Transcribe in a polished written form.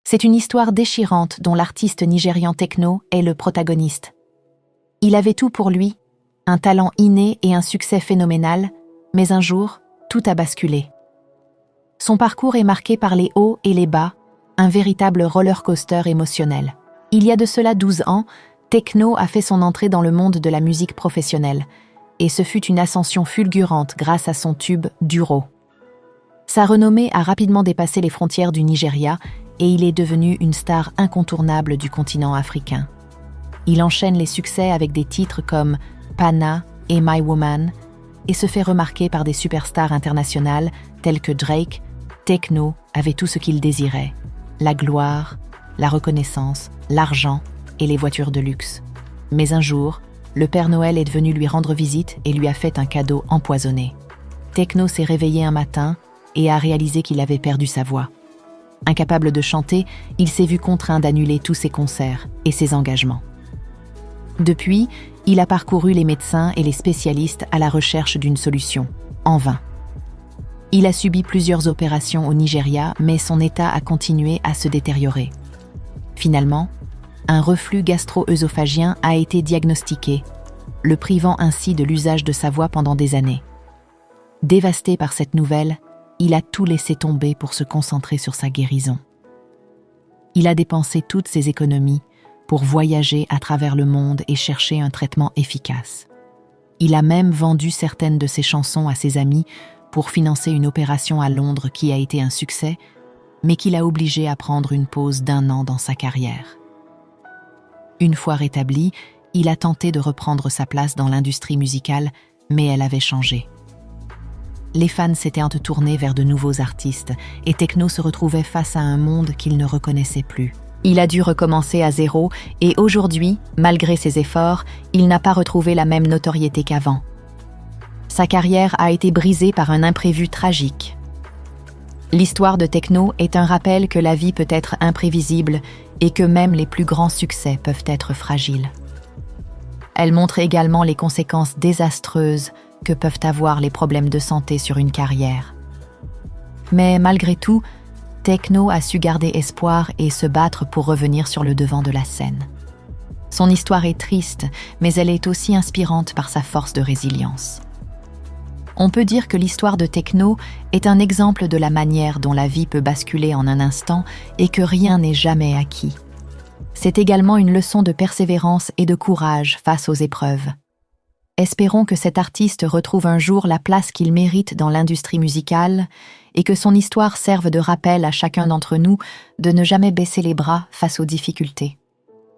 C'est une histoire déchirante dont l'artiste nigérian Tekno est le protagoniste. Il avait tout pour lui, un talent inné et un succès phénoménal, mais un jour, tout a basculé. Son parcours est marqué par les hauts et les bas, un véritable roller coaster émotionnel. Il y a de cela 12 ans, Tekno a fait son entrée dans le monde de la musique professionnelle, et ce fut une ascension fulgurante grâce à son tube Duro. Sa renommée a rapidement dépassé les frontières du Nigeria et il est devenu une star incontournable du continent africain. Il enchaîne les succès avec des titres comme Pana et My Woman et se fait remarquer par des superstars internationales telles que Drake. Tekno avait tout ce qu'il désirait, la gloire, la reconnaissance, l'argent et les voitures de luxe. Mais un jour, le Père Noël est venu lui rendre visite et lui a fait un cadeau empoisonné. Tekno s'est réveillé un matin et a réalisé qu'il avait perdu sa voix. Incapable de chanter, il s'est vu contraint d'annuler tous ses concerts et ses engagements. Depuis, il a parcouru les médecins et les spécialistes à la recherche d'une solution, en vain. Il a subi plusieurs opérations au Nigeria, mais son état a continué à se détériorer. Finalement, un reflux gastro-œsophagien a été diagnostiqué, le privant ainsi de l'usage de sa voix pendant des années. Dévasté par cette nouvelle, il a tout laissé tomber pour se concentrer sur sa guérison. Il a dépensé toutes ses économies pour voyager à travers le monde et chercher un traitement efficace. Il a même vendu certaines de ses chansons à ses amis pour financer une opération à Londres qui a été un succès, mais qui l'a obligé à prendre une pause d'1 an dans sa carrière. Une fois rétabli, il a tenté de reprendre sa place dans l'industrie musicale, mais elle avait changé. Les fans s'étaient tournés vers de nouveaux artistes et Tekno se retrouvait face à un monde qu'il ne reconnaissait plus. Il a dû recommencer à zéro et aujourd'hui, malgré ses efforts, il n'a pas retrouvé la même notoriété qu'avant. Sa carrière a été brisée par un imprévu tragique. L'histoire de Tekno est un rappel que la vie peut être imprévisible et que même les plus grands succès peuvent être fragiles. Elle montre également les conséquences désastreuses que peuvent avoir les problèmes de santé sur une carrière. Mais malgré tout, Tekno a su garder espoir et se battre pour revenir sur le devant de la scène. Son histoire est triste, mais elle est aussi inspirante par sa force de résilience. On peut dire que l'histoire de Tekno est un exemple de la manière dont la vie peut basculer en un instant et que rien n'est jamais acquis. C'est également une leçon de persévérance et de courage face aux épreuves. Espérons que cet artiste retrouve un jour la place qu'il mérite dans l'industrie musicale et que son histoire serve de rappel à chacun d'entre nous de ne jamais baisser les bras face aux difficultés.